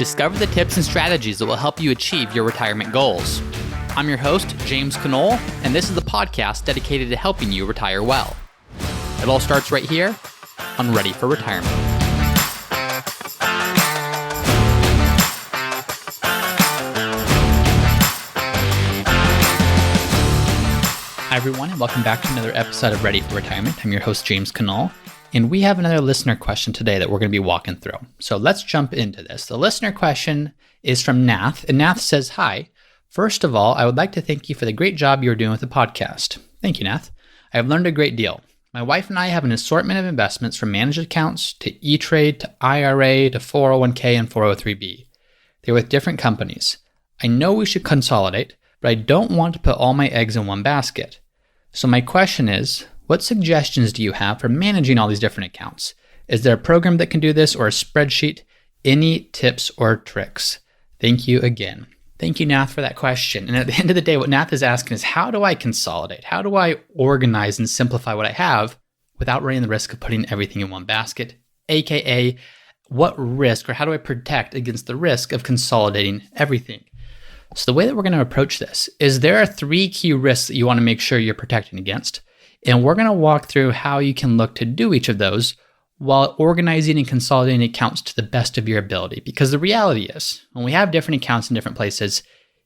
Discover the tips and strategies that will help you achieve your retirement goals. I'm your host, James Knoll, and this is the podcast dedicated to helping you retire well. It all starts right here on Ready for Retirement. Hi everyone, and welcome back to another episode of Ready for Retirement. I'm your host, James Knoll, and we have another listener question today that we're going to be walking through. So let's jump into this. The listener question is from Nath, and Nath says, "Hi. First of all, I would like to thank you for the great job you're doing with the podcast." Thank you, Nath. I have learned a great deal. My wife and I have an assortment of investments from managed accounts to E-Trade to IRA to 401k and 403b. They're with different companies. I know we should consolidate, but I don't want to put all my eggs in one basket. So my question is, what suggestions do you have for managing all these different accounts? Is there a program that can do this or a spreadsheet? Any tips or tricks? Thank you again. Thank you, Nath, for that question. And at the end of the day, what Nath is asking is, how do I consolidate? How do I organize and simplify what I have without running the risk of putting everything in one basket? AKA, what risk or how do I protect against the risk of consolidating everything? So the way that we're going to approach this is there are 3 key risks that you want to make sure you're protecting against. And we're going to walk through how you can look to do each of those while organizing and consolidating accounts to the best of your ability. Because the reality is, when we have different accounts in different places,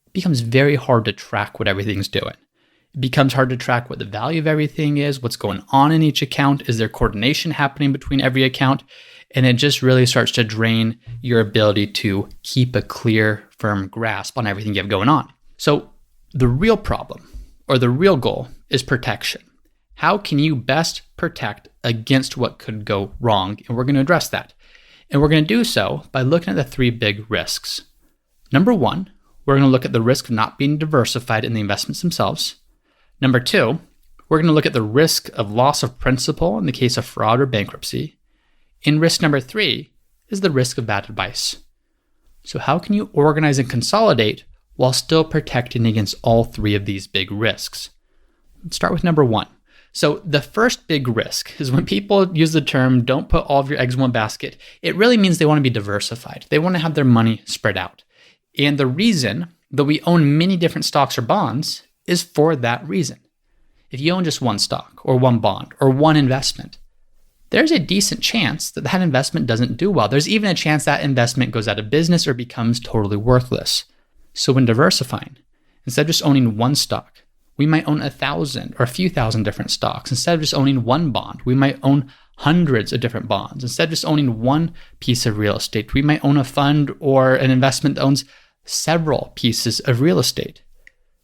it becomes very hard to track what everything's doing. It becomes hard to track what the value of everything is, what's going on in each account, is there coordination happening between every account? And it just really starts to drain your ability to keep a clear, firm grasp on everything you have going on. So the real problem or the real goal is protection. How can you best protect against what could go wrong? And we're going to address that. And we're going to do so by looking at the 3 big risks. Number 1, we're going to look at the risk of not being diversified in the investments themselves. Number 2, we're going to look at the risk of loss of principal in the case of fraud or bankruptcy. And risk number 3 is the risk of bad advice. So how can you organize and consolidate while still protecting against all 3 of these big risks? Let's start with number 1. So the first big risk is when people use the term, don't put all of your eggs in one basket, it really means they want to be diversified. They want to have their money spread out. And the reason that we own many different stocks or bonds is for that reason. If you own just one stock or one bond or one investment, there's a decent chance that that investment doesn't do well. There's even a chance that investment goes out of business or becomes totally worthless. So when diversifying, instead of just owning one stock, we might own 1,000 or a few thousand different stocks. Instead of just owning one bond, we might own hundreds of different bonds. Instead of just owning one piece of real estate, we might own a fund or an investment that owns several pieces of real estate.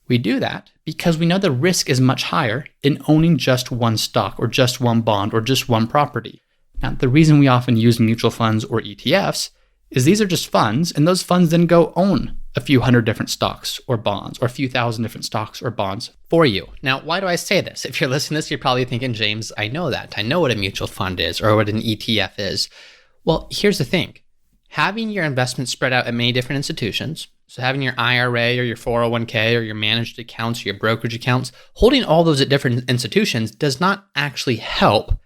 We do that because we know the risk is much higher in owning just one stock or just one bond or just one property. Now, the reason we often use mutual funds or ETFs is these are just funds, and those funds then go own a few hundred different stocks or bonds or a few thousand different stocks or bonds for you. Now, why do I say this? If you're listening to this, you're probably thinking, James, I know that. I know what a mutual fund is or what an ETF is. Well, here's the thing. Having your investments spread out at many different institutions, so having your IRA or your 401k or your managed accounts or your brokerage accounts, holding all those at different institutions does not actually help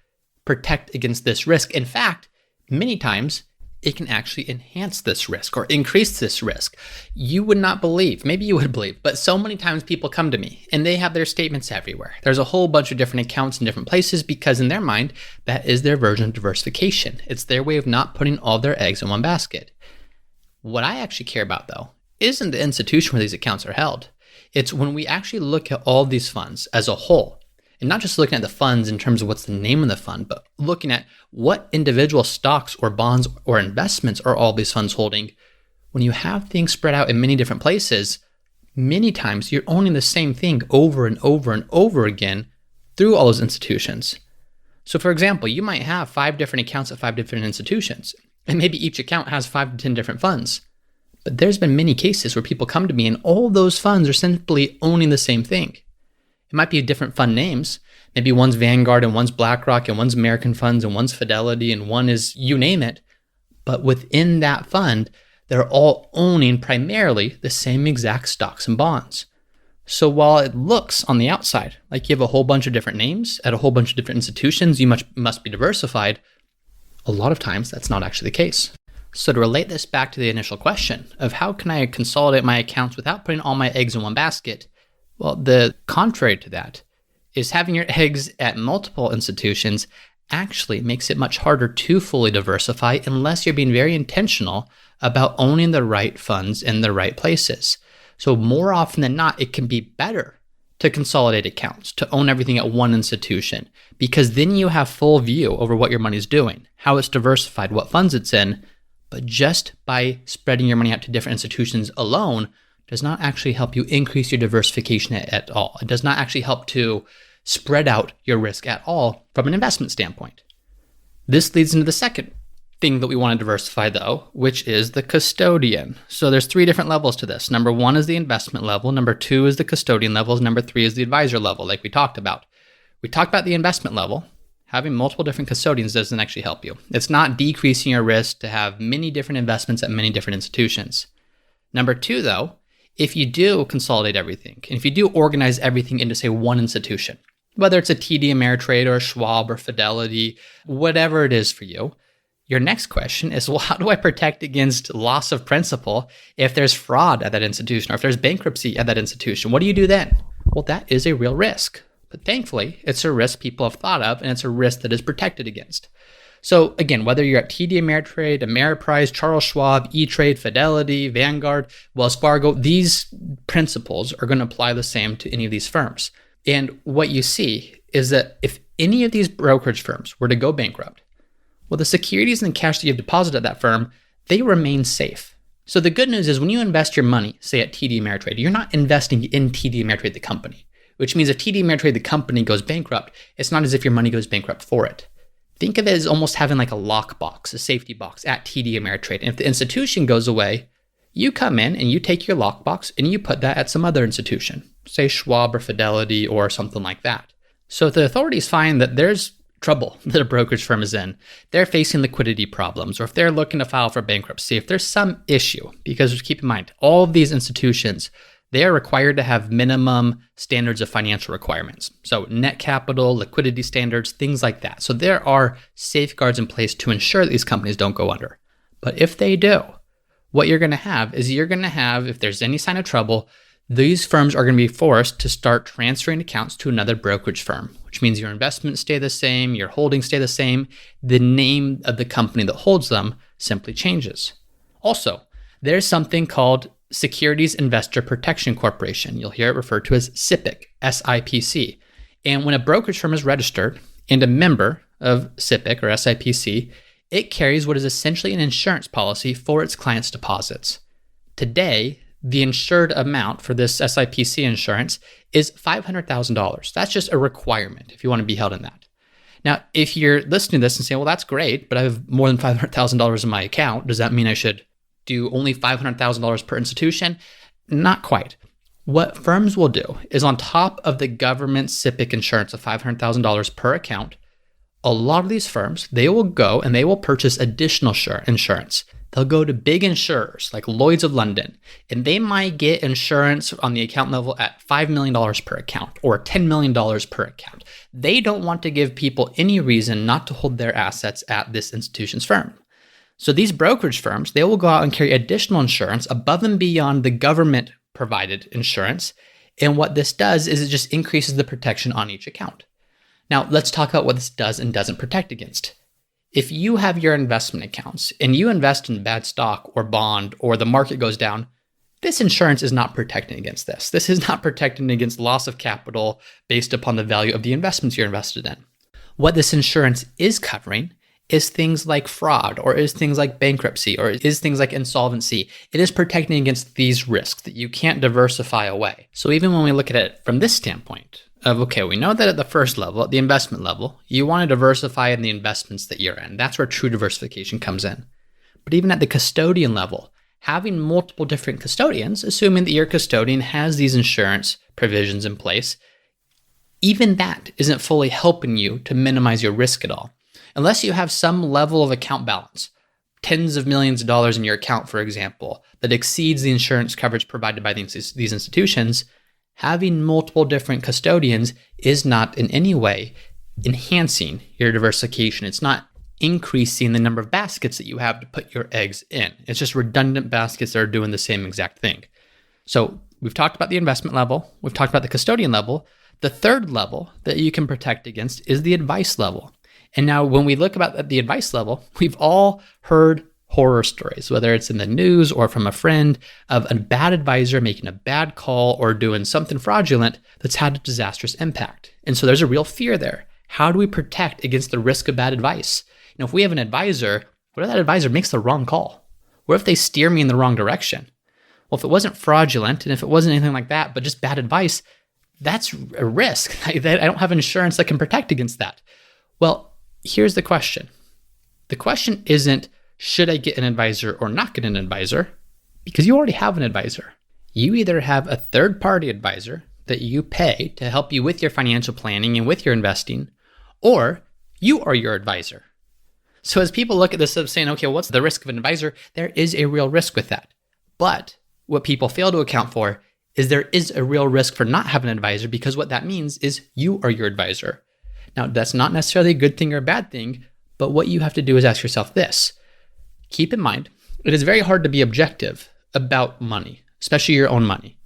protect against this risk. In fact, many times, it can actually enhance this risk or increase this risk. You would not believe, maybe you would believe, but so many times people come to me and they have their statements everywhere. There's a whole bunch of different accounts in different places because in their mind, that is their version of diversification. It's their way of not putting all their eggs in one basket. What I actually care about though, isn't the institution where these accounts are held. It's when we actually look at all these funds as a whole. And not just looking at the funds in terms of what's the name of the fund, but looking at what individual stocks or bonds or investments are all these funds holding. When you have things spread out in many different places, many times you're owning the same thing over and over and over again through all those institutions. So for example, you might have 5 different accounts at 5 different institutions, and maybe each account has 5 to 10 different funds. But there's been many cases where people come to me and all those funds are simply owning the same thing. It might be different fund names. Maybe one's Vanguard and one's BlackRock and one's American Funds and one's Fidelity and one is you name it. But within that fund, they're all owning primarily the same exact stocks and bonds. So while it looks on the outside like you have a whole bunch of different names at a whole bunch of different institutions, you must be diversified, a lot of times that's not actually the case. So to relate this back to the initial question of how can I consolidate my accounts without putting all my eggs in one basket? Well, the contrary to that is having your eggs at multiple institutions actually makes it much harder to fully diversify unless you're being very intentional about owning the right funds in the right places. So more often than not, it can be better to consolidate accounts, to own everything at one institution, because then you have full view over what your money's doing, how it's diversified, what funds it's in. But just by spreading your money out to different institutions alone does not actually help you increase your diversification at all. It does not actually help to spread out your risk at all from an investment standpoint. This leads into the second thing that we want to diversify though, which is the custodian. So there's 3 different levels to this. Number 1 is the investment level. Number 2 is the custodian levels. Number 3 is the advisor level, like we talked about. We talked about the investment level. Having multiple different custodians doesn't actually help you. It's not decreasing your risk to have many different investments at many different institutions. Number 2 though, if you do consolidate everything, and if you do organize everything into say one institution, whether it's a TD Ameritrade or a Schwab or Fidelity, whatever it is for you, your next question is, well, how do I protect against loss of principal if there's fraud at that institution or if there's bankruptcy at that institution? What do you do then? Well, that is a real risk. But thankfully, it's a risk people have thought of, and it's a risk that is protected against. So again, whether you're at TD Ameritrade, Ameriprise, Charles Schwab, E-Trade, Fidelity, Vanguard, Wells Fargo, these principles are going to apply the same to any of these firms. And what you see is that if any of these brokerage firms were to go bankrupt, well, the securities and cash that you've deposited at that firm, they remain safe. So the good news is when you invest your money, say at TD Ameritrade, you're not investing in TD Ameritrade, the company, which means if TD Ameritrade, the company, goes bankrupt, it's not as if your money goes bankrupt for it. Think of it as almost having like a lockbox, a safety box at TD Ameritrade. And if the institution goes away, you come in and you take your lockbox and you put that at some other institution, say Schwab or Fidelity or something like that. So if the authorities find that there's trouble that a brokerage firm is in, they're facing liquidity problems, or if they're looking to file for bankruptcy, if there's some issue, because keep in mind, all of these institutions, they are required to have minimum standards of financial requirements. So net capital, liquidity standards, things like that. So there are safeguards in place to ensure that these companies don't go under. But if they do, what you're going to have is if there's any sign of trouble, these firms are going to be forced to start transferring accounts to another brokerage firm, which means your investments stay the same, your holdings stay the same. The name of the company that holds them simply changes. Also, there's something called Securities Investor Protection Corporation. You'll hear it referred to as SIPC, SIPC. And when a brokerage firm is registered and a member of SIPC or SIPC, it carries what is essentially an insurance policy for its clients' deposits. Today, the insured amount for this SIPC insurance is $500,000. That's just a requirement if you want to be held in that. Now, if you're listening to this and saying, well, that's great, but I have more than $500,000 in my account, does that mean I should do only $500,000 per institution? Not quite. What firms will do is on top of the government SIPC insurance of $500,000 per account, a lot of these firms, they will go and they will purchase additional insurance. They'll go to big insurers like Lloyd's of London, and they might get insurance on the account level at $5 million per account or $10 million per account. They don't want to give people any reason not to hold their assets at this institution's firm. So these brokerage firms, they will go out and carry additional insurance above and beyond the government provided insurance. And what this does is it just increases the protection on each account. Now, let's talk about what this does and doesn't protect against. If you have your investment accounts and you invest in bad stock or bond or the market goes down, this insurance is not protecting against this. This is not protecting against loss of capital based upon the value of the investments you're invested in. What this insurance is covering is things like fraud, or is things like bankruptcy, or is things like insolvency. It is protecting against these risks that you can't diversify away. So even when we look at it from this standpoint of, okay, we know that at the first level, at the investment level, you want to diversify in the investments that you're in. That's where true diversification comes in. But even at the custodian level, having multiple different custodians, assuming that your custodian has these insurance provisions in place, even that isn't fully helping you to minimize your risk at all. Unless you have some level of account balance, tens of millions of dollars in your account, for example, that exceeds the insurance coverage provided by these institutions, having multiple different custodians is not in any way enhancing your diversification. It's not increasing the number of baskets that you have to put your eggs in. It's just redundant baskets that are doing the same exact thing. So we've talked about the investment level. We've talked about the custodian level. The third level that you can protect against is the advice level. And now when we look at the advice level, we've all heard horror stories, whether it's in the news or from a friend, of a bad advisor making a bad call or doing something fraudulent that's had a disastrous impact. And so there's a real fear there. How do we protect against the risk of bad advice? If we have an advisor, what if that advisor makes the wrong call? What if they steer me in the wrong direction? Well, if it wasn't fraudulent and if it wasn't anything like that, but just bad advice, that's a risk. I don't have insurance that can protect against that. Well, here's the question. The question isn't, should I get an advisor or not get an advisor? Because you already have an advisor. You either have a third-party advisor that you pay to help you with your financial planning and with your investing, or you are your advisor. So as people look at this of saying, okay, what's the risk of an advisor? There is a real risk with that. But what people fail to account for is there is a real risk for not having an advisor, because what that means is you are your advisor. Now, that's not necessarily a good thing or a bad thing, but what you have to do is ask yourself this. Keep in mind, it is very hard to be objective about money, especially your own money.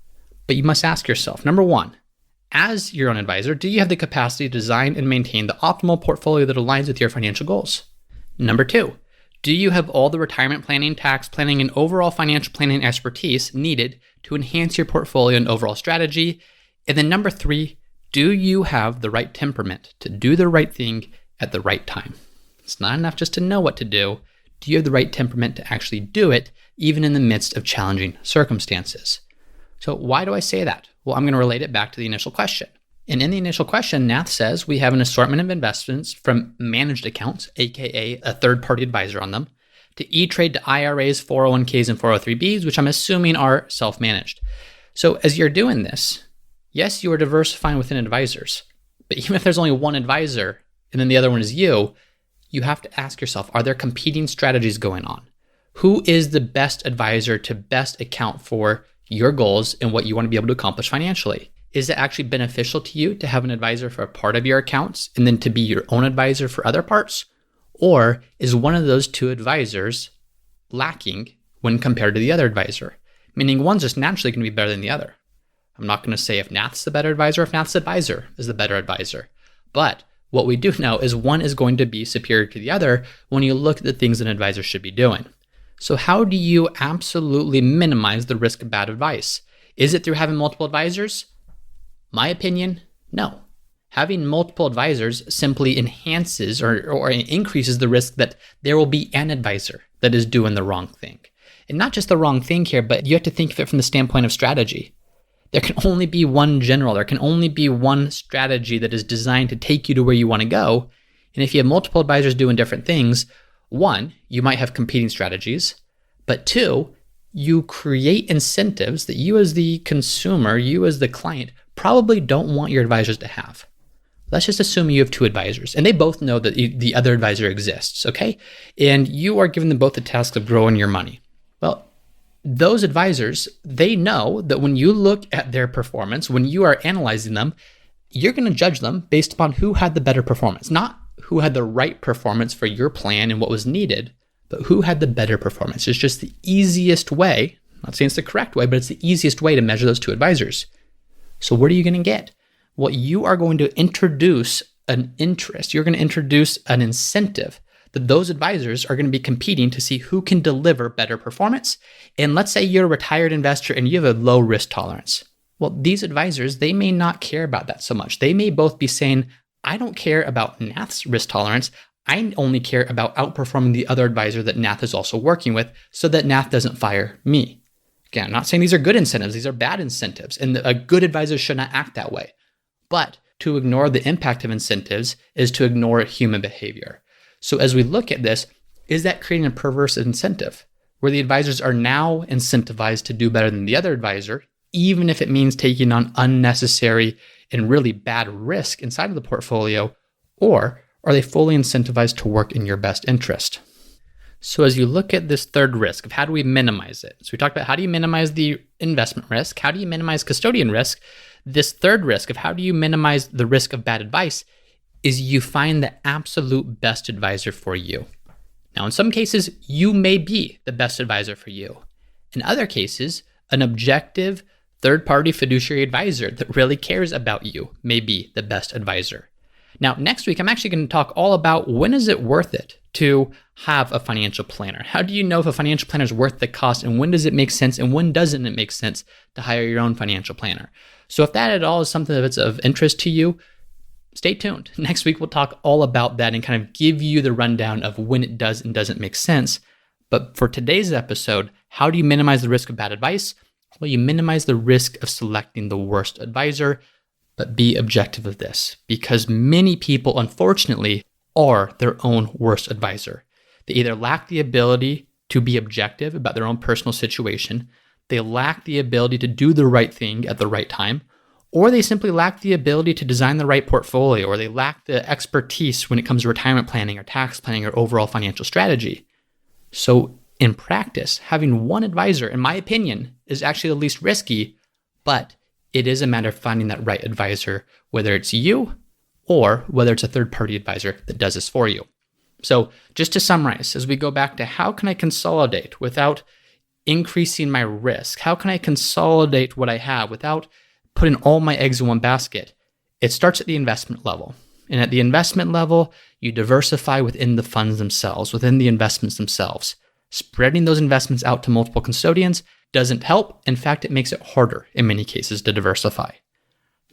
But you must ask yourself, number one, as your own advisor, do you have the capacity to design and maintain the optimal portfolio that aligns with your financial goals? Number two, do you have all the retirement planning, tax planning, and overall financial planning expertise needed to enhance your portfolio and overall strategy? And then number three, do you have the right temperament to do the right thing at the right time? It's not enough just to know what to do. Do you have the right temperament to actually do it, even in the midst of challenging circumstances? So why do I say that? Well, I'm going to relate it back to the initial question. And in the initial question, Nath says we have an assortment of investments from managed accounts, aka a third-party advisor on them, to E-Trade, to IRAs, 401ks, and 403bs, which I'm assuming are self-managed. So as you're doing this, yes, you are diversifying within advisors, but even if there's only one advisor and then the other one is you have to ask yourself, are there competing strategies going on? Who is the best advisor to best account for your goals and what you want to be able to accomplish financially? Is it actually beneficial to you to have an advisor for a part of your accounts and then to be your own advisor for other parts? Or is one of those two advisors lacking when compared to the other advisor? Meaning one's just naturally going to be better than the other. I'm not going to say if Nath's the better advisor, if Nath's advisor is the better advisor. But what we do know is one is going to be superior to the other when you look at the things an advisor should be doing. So how do you absolutely minimize the risk of bad advice? Is it through having multiple advisors? My opinion, no. Having multiple advisors simply enhances or increases the risk that there will be an advisor that is doing the wrong thing. And not just the wrong thing here, but you have to think of it from the standpoint of strategy. There can only be one general. There can only be one strategy that is designed to take you to where you want to go. And if you have multiple advisors doing different things, one, you might have competing strategies, but two, you create incentives that you as the consumer, you as the client, probably don't want your advisors to have. Let's just assume you have two advisors and they both know that the other advisor exists, okay? And you are giving them both the task of growing your money. Well, those advisors, they know that when you look at their performance, when you are analyzing them, you're going to judge them based upon who had the better performance, not who had the right performance for your plan and what was needed, but who had the better performance. It's just the easiest way, I'm not saying it's the correct way, but it's the easiest way to measure those two advisors. So what are you going to get? Well, you are going to introduce an interest. You're going to introduce an incentive that those advisors are going to be competing to see who can deliver better performance. And let's say you're a retired investor and you have a low risk tolerance. Well, these advisors, they may not care about that so much. They may both be saying, I don't care about Nath's risk tolerance. I only care about outperforming the other advisor that Nath is also working with so that Nath doesn't fire me. Again, I'm not saying these are good incentives. These are bad incentives. And a good advisor should not act that way. But to ignore the impact of incentives is to ignore human behavior. So as we look at this, is that creating a perverse incentive where the advisors are now incentivized to do better than the other advisor, even if it means taking on unnecessary and really bad risk inside of the portfolio, or are they fully incentivized to work in your best interest? So as you look at this third risk of how do we minimize it? So we talked about how do you minimize the investment risk? How do you minimize custodian risk? This third risk of how do you minimize the risk of bad advice is you find the absolute best advisor for you. Now, in some cases, you may be the best advisor for you. In other cases, an objective third-party fiduciary advisor that really cares about you may be the best advisor. Now, next week, I'm actually going to talk all about when is it worth it to have a financial planner? How do you know if a financial planner is worth the cost, and when does it make sense and when doesn't it make sense to hire your own financial planner? So if that at all is something that's of interest to you, stay tuned. Next week, we'll talk all about that and kind of give you the rundown of when it does and doesn't make sense. But for today's episode, how do you minimize the risk of bad advice? Well, you minimize the risk of selecting the worst advisor, but be objective of this, because many people, unfortunately, are their own worst advisor. They either lack the ability to be objective about their own personal situation, they lack the ability to do the right thing at the right time, or they simply lack the ability to design the right portfolio, or they lack the expertise when it comes to retirement planning or tax planning or overall financial strategy. So in practice, having one advisor, in my opinion, is actually the least risky, but it is a matter of finding that right advisor, whether it's you or whether it's a third-party advisor that does this for you. So just to summarize, as we go back to how can I consolidate without increasing my risk? How can I consolidate what I have without putting all my eggs in one basket? It starts at the investment level. And at the investment level, you diversify within the funds themselves, within the investments themselves. Spreading those investments out to multiple custodians doesn't help. In fact, it makes it harder in many cases to diversify.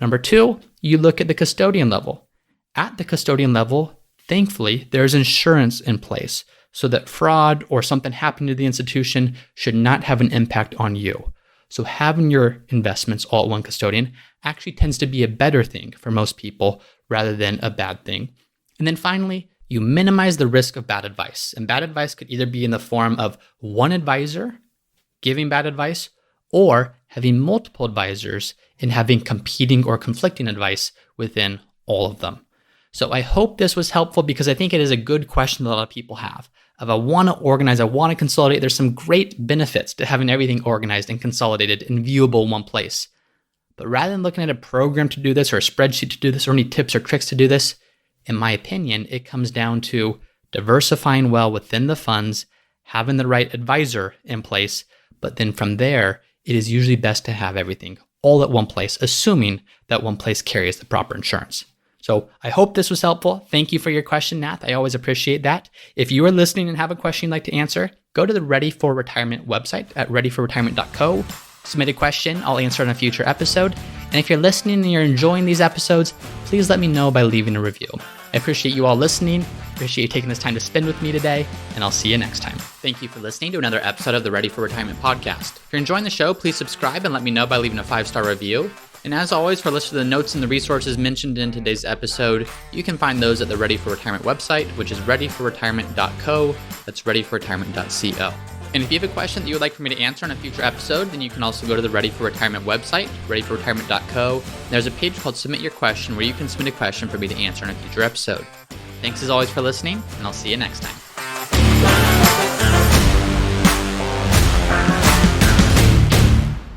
Number two, you look at the custodian level. At the custodian level, thankfully, there's insurance in place so that fraud or something happening to the institution should not have an impact on you. So having your investments all at one custodian actually tends to be a better thing for most people rather than a bad thing. And then finally, you minimize the risk of bad advice. And bad advice could either be in the form of one advisor giving bad advice or having multiple advisors and having competing or conflicting advice within all of them. So I hope this was helpful because I think it is a good question that a lot of people have. If I want to organize, I want to consolidate, there's some great benefits to having everything organized and consolidated and viewable in one place. But rather than looking at a program to do this or a spreadsheet to do this or any tips or tricks to do this, in my opinion, it comes down to diversifying well within the funds, having the right advisor in place, but then from there, it is usually best to have everything all at one place, assuming that one place carries the proper insurance. So I hope this was helpful. Thank you for your question, Nath. I always appreciate that. If you are listening and have a question you'd like to answer, go to the Ready for Retirement website at readyforretirement.co. Submit a question. I'll answer in a future episode. And if you're listening and you're enjoying these episodes, please let me know by leaving a review. I appreciate you all listening. Appreciate you taking this time to spend with me today, and I'll see you next time. Thank you for listening to another episode of the Ready for Retirement podcast. If you're enjoying the show, please subscribe and let me know by leaving a 5-star review. And as always, for a list of the notes and the resources mentioned in today's episode, you can find those at the Ready for Retirement website, which is readyforretirement.co. That's readyforretirement.co. And if you have a question that you would like for me to answer in a future episode, then you can also go to the Ready for Retirement website, readyforretirement.co. There's a page called Submit Your Question where you can submit a question for me to answer in a future episode. Thanks as always for listening, and I'll see you next time.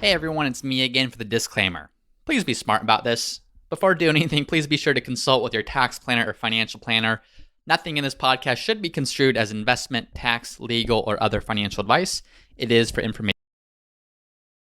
Hey everyone, it's me again for the disclaimer. Please be smart about this. Before doing anything, please be sure to consult with your tax planner or financial planner. Nothing in this podcast should be construed as investment, tax, legal, or other financial advice. It is for information.